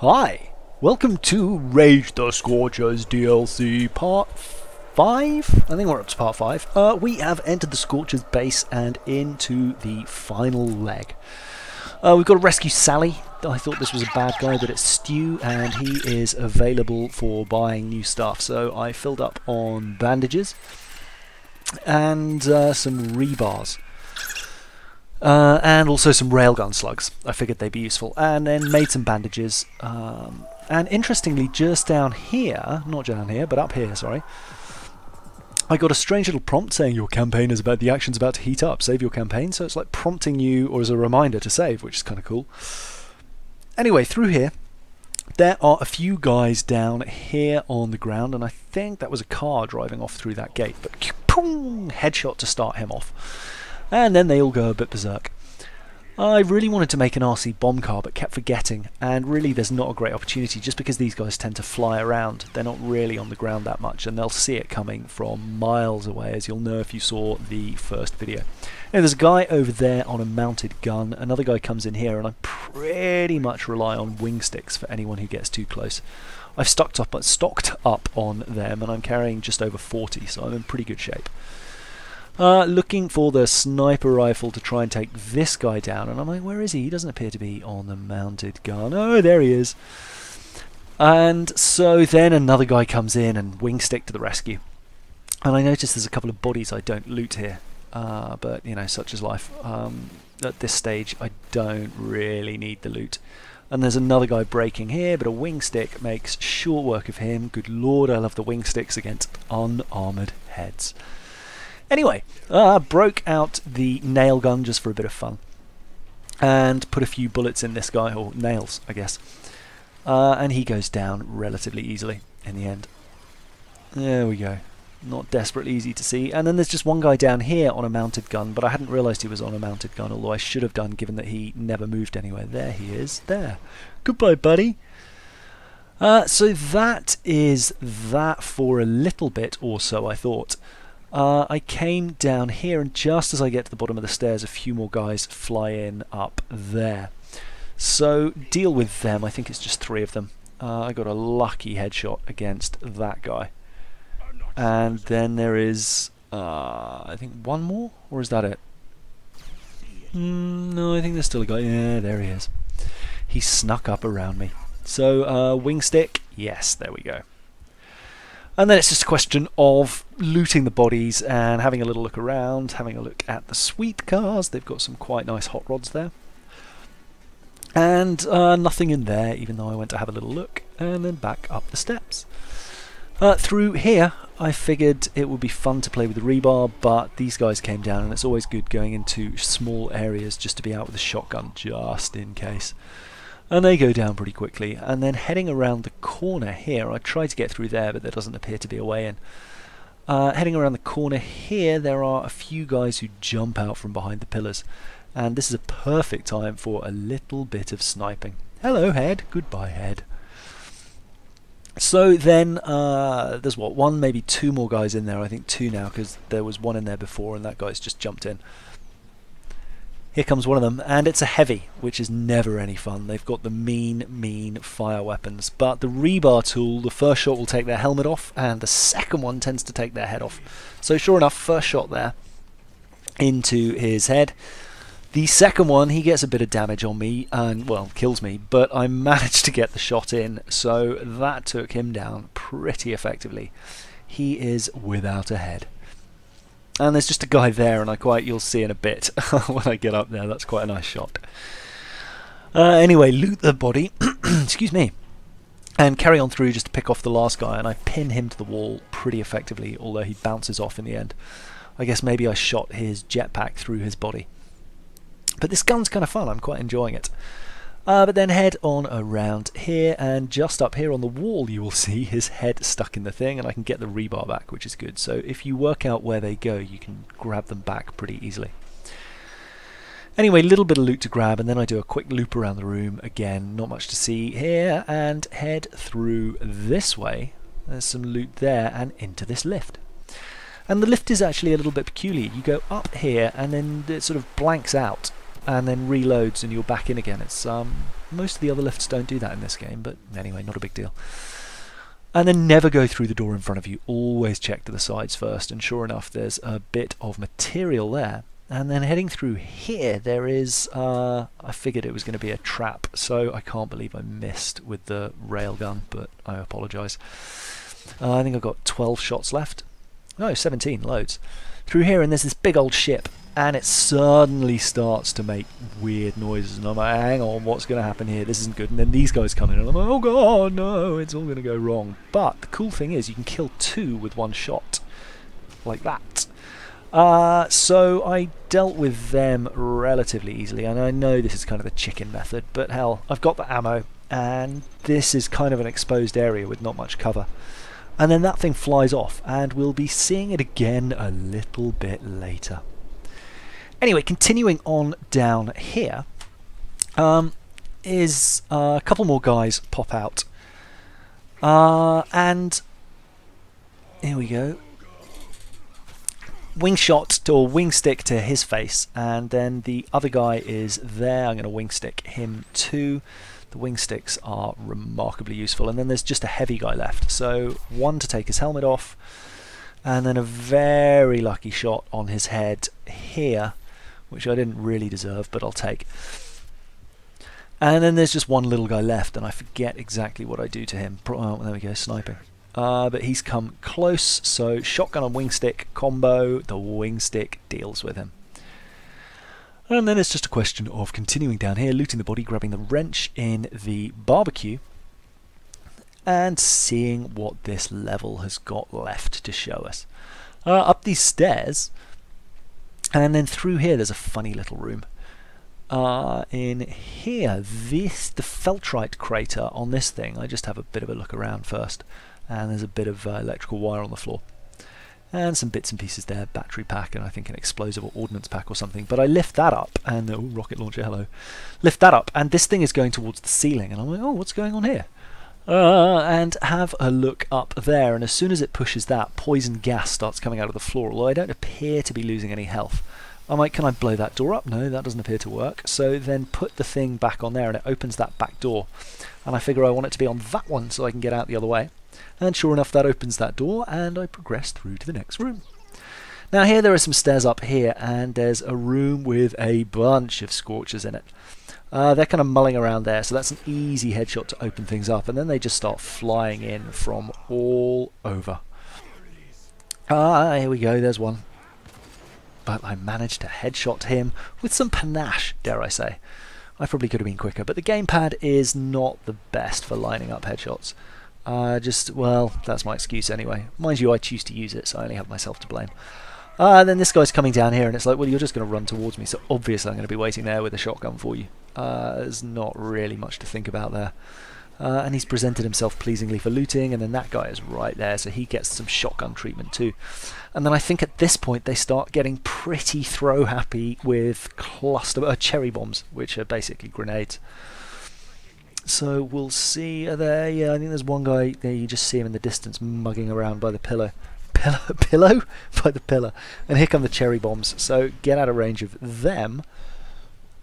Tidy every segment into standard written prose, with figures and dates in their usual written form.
Hi, welcome to Rage the Scorchers DLC Part 5? I think we're up to Part 5. We have entered the Scorchers Base and into the final leg. We've got to rescue Sally. I thought this was a bad guy, but it's Stu, and he is available for buying new stuff. So I filled up on bandages and some rebars. And also some railgun slugs. I figured they'd be useful. And then made some bandages. And interestingly, just down here, not down here, but up here, sorry, I got a strange little prompt saying your campaign is about, the action's about to heat up, save your campaign. So it's like prompting you, or as a reminder to save, which is kind of cool. Anyway, through here, there are a few guys down here on the ground, and I think that was a car driving off through that gate. But boom, headshot to start him off. And then they all go a bit berserk. I really wanted to make an RC bomb car, but kept forgetting, and really there's not a great opportunity just because these guys tend to fly around. They're not really on the ground that much, and they'll see it coming from miles away, as you'll know if you saw the first video. Now, there's a guy over there on a mounted gun, another guy comes in here, and I pretty much rely on wing sticks for anyone who gets too close. I've stocked up on them, and I'm carrying just over 40, so I'm in pretty good shape. Looking for the sniper rifle to try and take this guy down, and I'm like, where is he? He doesn't appear to be on the mounted gun. Oh, there he is. And so then another guy comes in and wing stick to the rescue. And I notice there's a couple of bodies I don't loot here, but you know, such is life. At this stage, I don't really need the loot. And there's another guy breaking here, but a wing stick makes short work of him. Good lord, I love the wing sticks against unarmoured heads. Anyway, broke out the nail gun just for a bit of fun, and put a few bullets in this guy, or nails, I guess, and he goes down relatively easily in the end. There we go. Not desperately easy to see. And then there's just one guy down here on a mounted gun, but I hadn't realised he was on a mounted gun, although I should have done, given that he never moved anywhere. There he is. There. Goodbye, buddy. So that is that for a little bit or so, I thought. I came down here, and just as I get to the bottom of the stairs, a few more guys fly in up there. So deal with them. I think it's just 3 of them. I got a lucky headshot against that guy. And then there is, I think, one more? Or is that it? No, I think there's still a guy. Yeah, there he is. He snuck up around me. So, wing stick. Yes, there we go. And then it's just a question of looting the bodies and having a little look around, having a look at the sweet cars. They've got some quite nice hot rods there. And nothing in there, even though I went to have a little look, and then back up the steps. Through here, I figured it would be fun to play with the rebar, but these guys came down, and it's always good going into small areas just to be out with a shotgun, just in case. And they go down pretty quickly, and then heading around the corner here, I tried to get through there, but there doesn't appear to be a way in. Heading around the corner here, there are a few guys who jump out from behind the pillars, and this is a perfect time for a little bit of sniping. Hello, head. Goodbye, head. So then, there's what, 1, maybe 2 more guys in there. I think 2 now, because there was 1 in there before, and that guy's just jumped in. Here comes one of them, and it's a heavy, which is never any fun. They've got the mean fire weapons. But the rebar tool, the first shot will take their helmet off, and the second one tends to take their head off. So sure enough, first shot there into his head. The second one, he gets a bit of damage on me, and, well, kills me, but I managed to get the shot in, so that took him down pretty effectively. He is without a head. And there's just a guy there, and you'll see in a bit when I get up there. That's quite a nice shot. Anyway, loot the body, excuse me, and carry on through just to pick off the last guy, and I pin him to the wall pretty effectively, although he bounces off in the end. I guess maybe I shot his jetpack through his body. But this gun's kind of fun, I'm quite enjoying it. But then head on around here, and just up here on the wall you will see his head stuck in the thing, and I can get the rebar back, which is good. So if you work out where they go, you can grab them back pretty easily. Anyway, little bit of loot to grab, and then I do a quick loop around the room again. Not much to see here, and head through this way. There's some loot there, and into this lift. And the lift is actually a little bit peculiar. You go up here, and then it sort of blanks out, and then reloads and you're back in again. It's Most of the other lifts don't do that in this game, but anyway, not a big deal. And then never go through the door in front of you. Always check to the sides first, and sure enough, there's a bit of material there. And then heading through here, there is, I figured it was going to be a trap, so I can't believe I missed with the railgun, but I apologise. I think I've got 12 shots left. No, 17, loads. Through here, and there's this big old ship, and it suddenly starts to make weird noises, and I'm like, hang on, what's going to happen here? This isn't good. And then these guys come in, and I'm like, oh god, no, it's all going to go wrong. But the cool thing is, you can kill 2 with 1 shot, like that. So I dealt with them relatively easily, and I know this is kind of the chicken method, but hell, I've got the ammo, and this is kind of an exposed area with not much cover. And then that thing flies off, and we'll be seeing it again a little bit later. Anyway, continuing on down here, is a couple more guys pop out, and here we go. Wing shot or wing stick to his face, and then the other guy is there. I'm going to wing stick him too. The wing sticks are remarkably useful, and then there's just a heavy guy left. So 1 to take his helmet off, and then a very lucky shot on his head here, which I didn't really deserve, but I'll take. And then there's just 1 little guy left, and I forget exactly what I do to him. Oh, there we go, sniping. But he's come close, so shotgun and wing stick combo, the wing stick deals with him. And then it's just a question of continuing down here, looting the body, grabbing the wrench in the barbecue, and seeing what this level has got left to show us. Up these stairs, and then through here there's a funny little room. In here, the Infiltrating crater on this thing, I just have a bit of a look around first. And there's a bit of electrical wire on the floor. And some bits and pieces there, battery pack, and I think an explosive or ordnance pack or something. But I lift that up, and oh, rocket launcher, hello. Lift that up, and this thing is going towards the ceiling, and I'm like, oh, what's going on here? And have a look up there, and as soon as it pushes that, poison gas starts coming out of the floor, although I don't appear to be losing any health. I'm like, can I blow that door up? No, that doesn't appear to work. So then put the thing back on there, and it opens that back door. And I figure I want it to be on that one so I can get out the other way. And sure enough, that opens that door, and I progress through to the next room. Now here there are some stairs up here, and there's a room with a bunch of Scorchers in it. They're kind of mulling around there, so that's an easy headshot to open things up, and then they just start flying in from all over. Here we go, there's one. But I managed to headshot him with some panache, dare I say. I probably could have been quicker, but the gamepad is not the best for lining up headshots. Well, that's my excuse anyway. Mind you, I choose to use it, so I only have myself to blame. Then this guy's coming down here, and it's like, well, you're just going to run towards me, so obviously I'm going to be waiting there with a shotgun for you. There's not really much to think about there. And he's presented himself pleasingly for looting, and then that guy is right there, so he gets some shotgun treatment too. And then I think at this point they start getting pretty throw happy with cherry bombs, which are basically grenades. So we'll see there. Yeah, I think there's one guy there. You just see him in the distance mugging around by the pillar. Pillow? By the pillar. And here come the cherry bombs. So get out of range of them,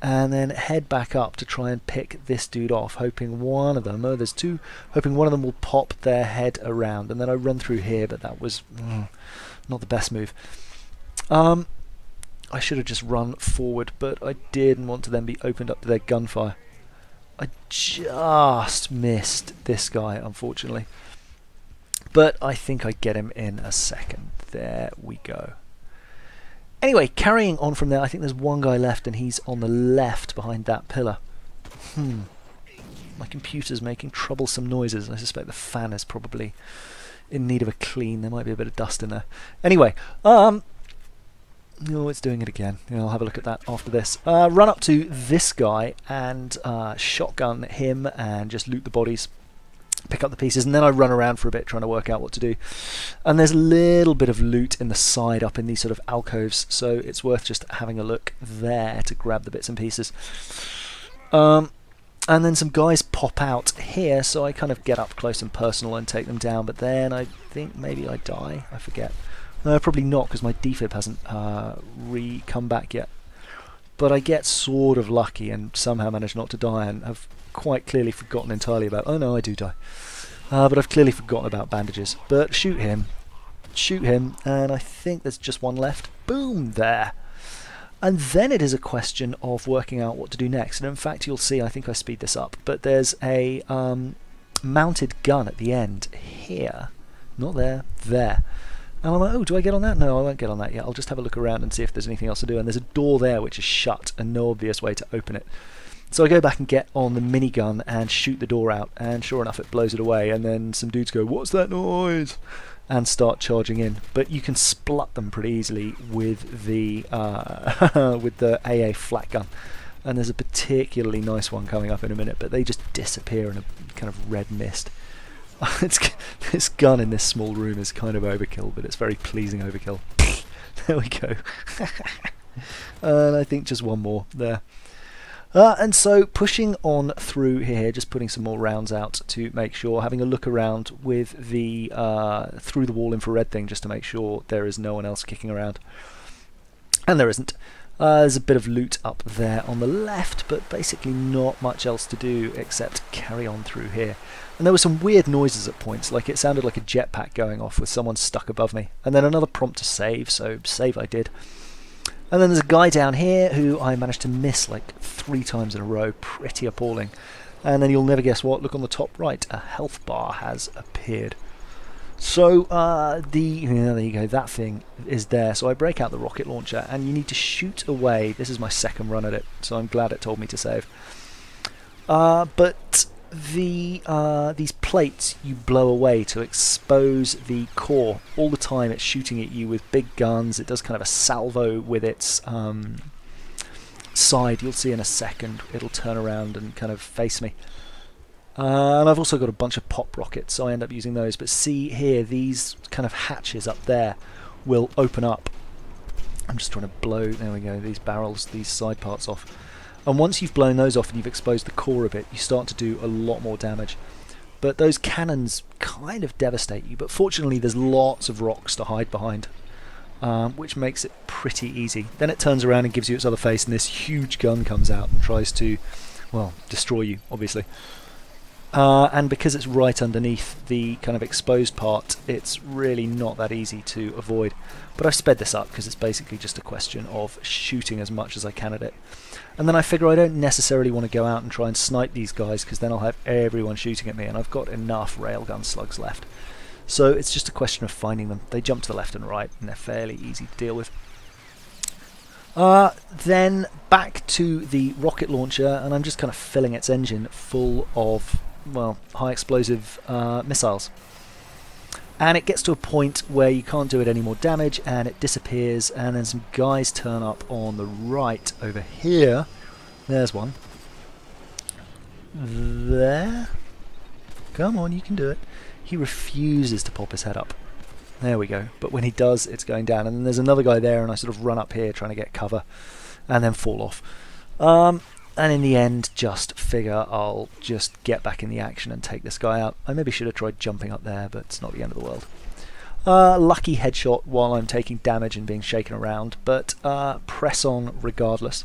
and then head back up to try and pick this dude off, hoping one of them, oh there's 2, hoping one of them will pop their head around. And then I run through here, but that was not the best move. I should have just run forward, but I didn't want to then be opened up to their gunfire. I just missed this guy, unfortunately. But I think I get him in a second. There we go. Anyway, carrying on from there, I think there's one guy left, and he's on the left behind that pillar. My computer's making troublesome noises. I suspect the fan is probably in need of a clean. There might be a bit of dust in there. Anyway, oh, it's doing it again. I'll have a look at that after this. Run up to this guy and shotgun him and just loot the bodies, pick up the pieces, and then I run around for a bit trying to work out what to do. And there's a little bit of loot in the side up in these sort of alcoves, so it's worth just having a look there to grab the bits and pieces. And then some guys pop out here, so I kind of get up close and personal and take them down, but then I think maybe I die. I forget. No, probably not, because my defib hasn't come back yet. but I get sort of lucky and somehow manage not to die, and have quite clearly forgotten entirely about... Oh no, I do die. But I've clearly forgotten about bandages. But shoot him, and I think there's just one left. Boom, there. And then it is a question of working out what to do next. And in fact, you'll see, I think I speed this up, but there's a mounted gun at the end here. Not there, there. And I'm like, oh, do I get on that? No, I won't get on that yet. I'll just have a look around and see if there's anything else to do. And there's a door there which is shut and no obvious way to open it. So I go back and get on the minigun and shoot the door out, and sure enough it blows it away, and then some dudes go, what's that noise? And start charging in. But you can splut them pretty easily with the with the AA flat gun. And there's a particularly nice one coming up in a minute, but they just disappear in a kind of red mist. This gun in this small room is kind of overkill, but it's very pleasing overkill. There we go. And I think just one more there. And so pushing on through here, just putting some more rounds out to make sure, having a look around with the through the wall infrared thing just to make sure there is no one else kicking around. And there isn't. There's a bit of loot up there on the left, but basically not much else to do except carry on through here. And there were some weird noises at points, like it sounded like a jetpack going off with someone stuck above me. And then another prompt to save, so save I did. And then there's a guy down here who I managed to miss like 3 times in a row, pretty appalling. And then you'll never guess what, look on the top right, a health bar has appeared. So there you go, that thing is there. So I break out the rocket launcher and you need to shoot away. This is my second run at it, so I'm glad it told me to save. But these plates you blow away to expose the core. All the time it's shooting at you with big guns. It does kind of a salvo with its side. You'll see in a second it'll turn around and kind of face me. And I've also got a bunch of pop rockets, so I end up using those. But see here, these kind of hatches up there will open up. I'm just trying to blow, there we go, these barrels, these side parts off. And once you've blown those off and you've exposed the core a bit, you start to do a lot more damage. But those cannons kind of devastate you, but fortunately there's lots of rocks to hide behind, which makes it pretty easy. Then it turns around and gives you its other face, and this huge gun comes out and tries to, well, destroy you, obviously. And because it's right underneath the kind of exposed part, it's really not that easy to avoid. But I've sped this up because it's basically just a question of shooting as much as I can at it. And then I figure I don't necessarily want to go out and try and snipe these guys, because then I'll have everyone shooting at me, and I've got enough railgun slugs left. So it's just a question of finding them. They jump to the left and right, and they're fairly easy to deal with. Then back to the rocket launcher, and I'm just kind of filling its engine full of, well, high explosive missiles. And it gets to a point where you can't do it any more damage, and it disappears, and then some guys turn up on the right over here. There's one. There. Come on, you can do it. He refuses to pop his head up. There we go. But when he does, it's going down. And then there's another guy there, and I sort of run up here trying to get cover, and then fall off. And in the end, just figure I'll just get back in the action and take this guy out. I maybe should have tried jumping up there, but it's not the end of the world. Lucky headshot while I'm taking damage and being shaken around, but press on regardless.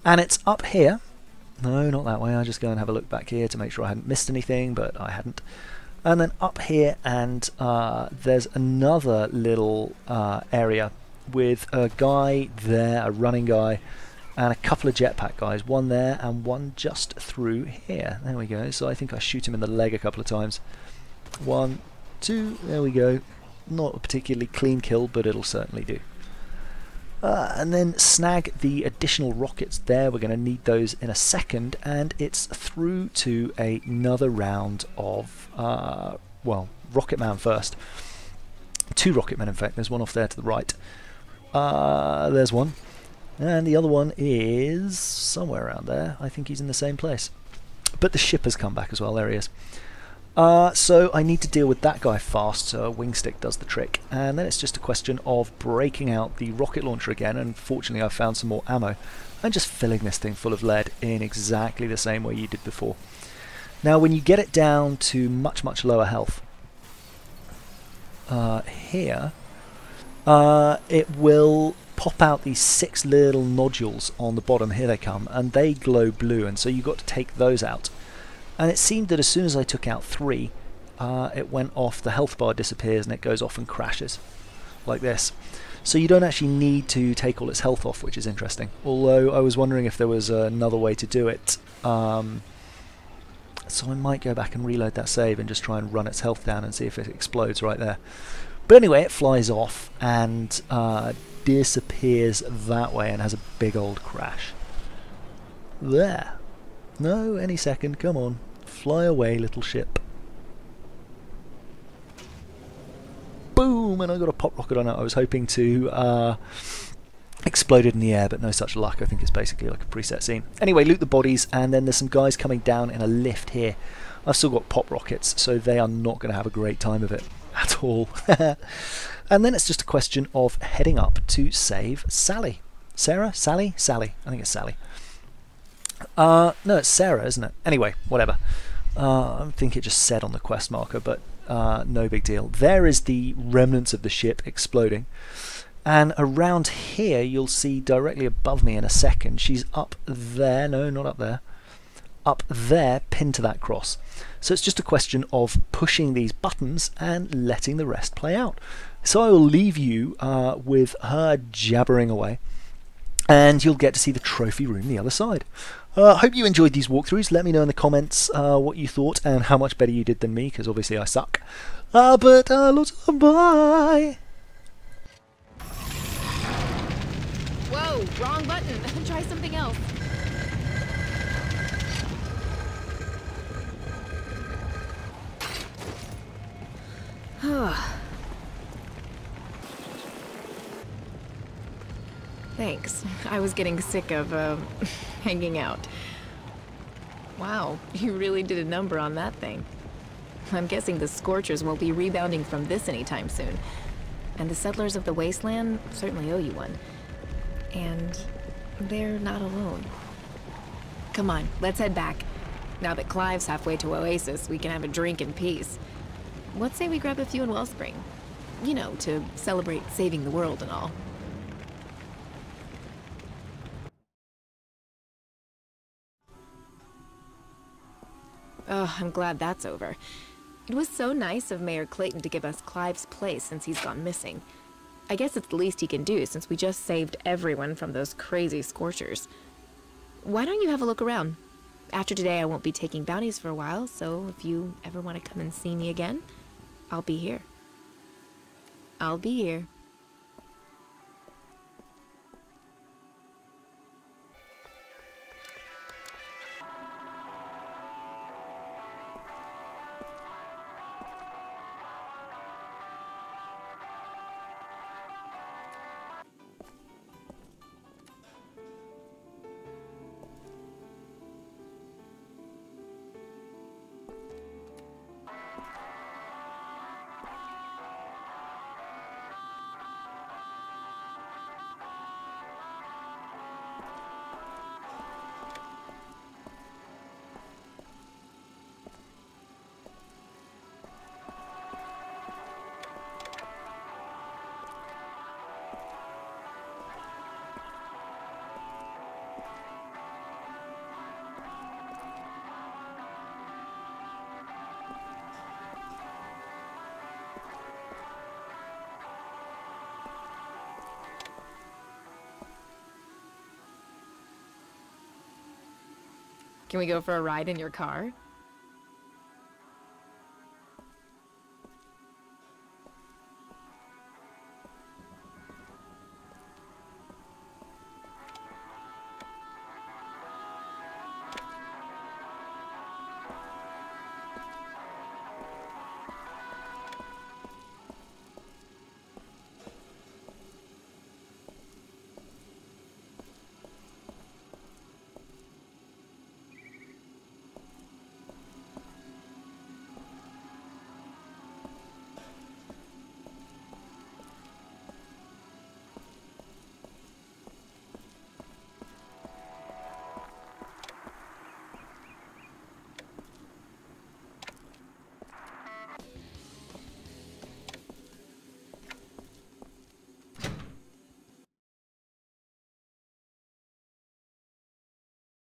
And it's up here. No, not that way. I'll just go and have a look back here to make sure I hadn't missed anything, but I hadn't. And then up here, and there's another little area with a guy there, a running guy, and a couple of jetpack guys, one there and one just through here. There we go. So I think I shoot him in the leg a couple of times. 1, 2, there we go. Not a particularly clean kill, but it'll certainly do. And then snag the additional rockets there. We're going to need those in a second, and it's through to another round of, well, Rocket Man first. 2 Rocket Men, in fact. There's one off there to the right. There's one. And the other one is somewhere around there. I think he's in the same place. But the ship has come back as well. There he is. So I need to deal with that guy fast, so a wing stick does the trick. And then it's just a question of breaking out the rocket launcher again, and fortunately I've found some more ammo, and just filling this thing full of lead in exactly the same way you did before. Now when you get it down to much, much lower health, here, it will pop out these 6 little nodules on the bottom. Here they come, and they glow blue, and so you've got to take those out. And it seemed that as soon as I took out 3, it went off, the health bar disappears, and it goes off and crashes, like this. So you don't actually need to take all its health off, which is interesting. Although I was wondering if there was another way to do it. So I might go back and reload that save and just try and run its health down and see if it explodes right there. But anyway, it flies off and disappears that way and has a big old crash. There. No, any second, come on. Fly away, little ship. Boom! And I got a pop rocket on it. I was hoping to explode it in the air, but no such luck. I think it's basically like a preset scene. Anyway, loot the bodies, and then there's some guys coming down in a lift here. I've still got pop rockets, so they are not going to have a great time of it at all. And then it's just a question of heading up to save Sally. Sarah? Sally? Sally. I think it's Sally. No, it's Sarah, isn't it? Anyway, whatever. I think it just said on the quest marker, but no big deal. There is the remnants of the ship exploding. And around here, you'll see directly above me in a second, she's up there. No, not up there. Up there, pinned to that cross. So it's just a question of pushing these buttons and letting the rest play out. So I will leave you with her jabbering away, and you'll get to see the trophy room the other side. Hope you enjoyed these walkthroughs. Let me know in the comments what you thought and how much better you did than me, because obviously I suck. But lots of bye! Whoa, wrong button. Try something else. Thanks. I was getting sick of, hanging out. Wow, you really did a number on that thing. I'm guessing the Scorchers won't be rebounding from this anytime soon. And the settlers of the wasteland certainly owe you one. And they're not alone. Come on, let's head back. Now that Clive's halfway to Oasis, we can have a drink in peace. What say we grab a few in Wellspring? You know, to celebrate saving the world and all. Oh, I'm glad that's over. It was so nice of Mayor Clayton to give us Clive's place since he's gone missing. I guess it's the least he can do since we just saved everyone from those crazy Scorchers. Why don't you have a look around? After today I won't be taking bounties for a while, so if you ever want to come and see me again, I'll be here. I'll be here. Can we go for a ride in your car?